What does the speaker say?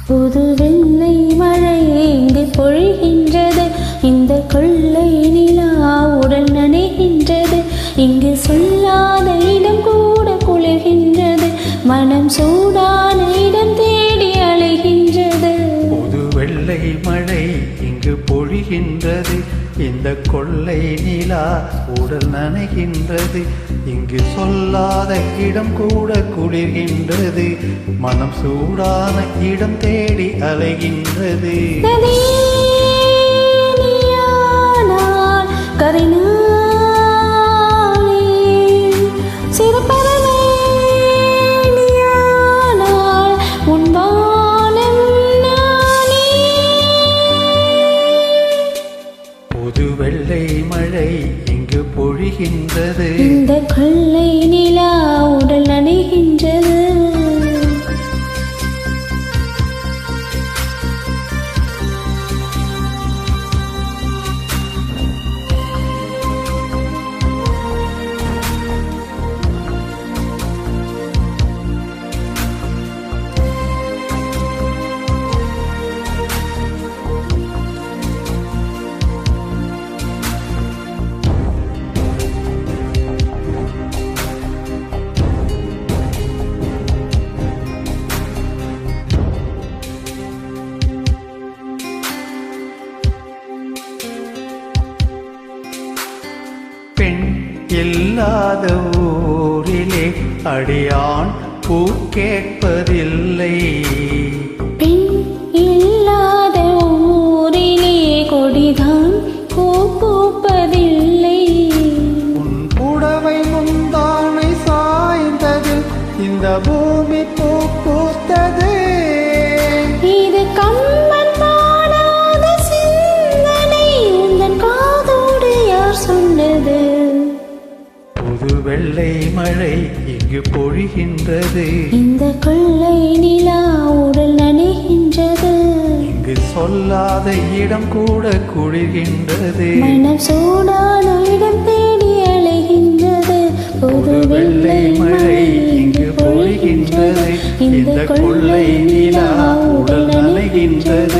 புது வெள்ளை மழை இங்கு பொழிகின்றது, இந்த கொள்ளை நிலா உடல் நனைகின்றது. இங்கு சொல்லாத இடம் கூட குளிர்கின்றது, மனம் சூடான இடம் தேடி அலைகின்றது. புது வெள்ளை மழை இங்கு பொழிகின்றது, இந்த கொள்ளை நிலா உடல் நனைகின்றது. இங்கு சொல்லாத இடம் கூட குளிர்கின்றது, மனம் சூடான இடம் தேடி அலைகின்றது. புது வெள்ளை மழை இங்கு பொழிகின்றது, இந்த கொள்ளை நிலா உடல் நனைகின்றது. பெண் இல்லாத ஊரிலே அடியான் பூ கேட்பதில்லை, பெண் இல்லாத ஊரிலே கொடிதான் பூ பூப்பதில்லை. உன் புடவை முந்தானை சாய்ந்தது, இந்த பூமி பூ பூத்தது. இது கம்பன் பாடாத சிந்தனை, உந்தன் காதோடு யார் சொன்னது? புது வெள்ளை மழை இங்கு பொழிகின்றது, இந்த கொள்ளை நிலா உடல் நனைகின்றது. இங்கு சொல்லாத இடம் கூட குளிர்கின்றது, மனம் சூடான இடம் தேடி அலைகின்றது. புது வெள்ளை மழை இங்கு பொழிகின்றது, இந்த கொள்ளை நிலா உடல் நனைகின்றது.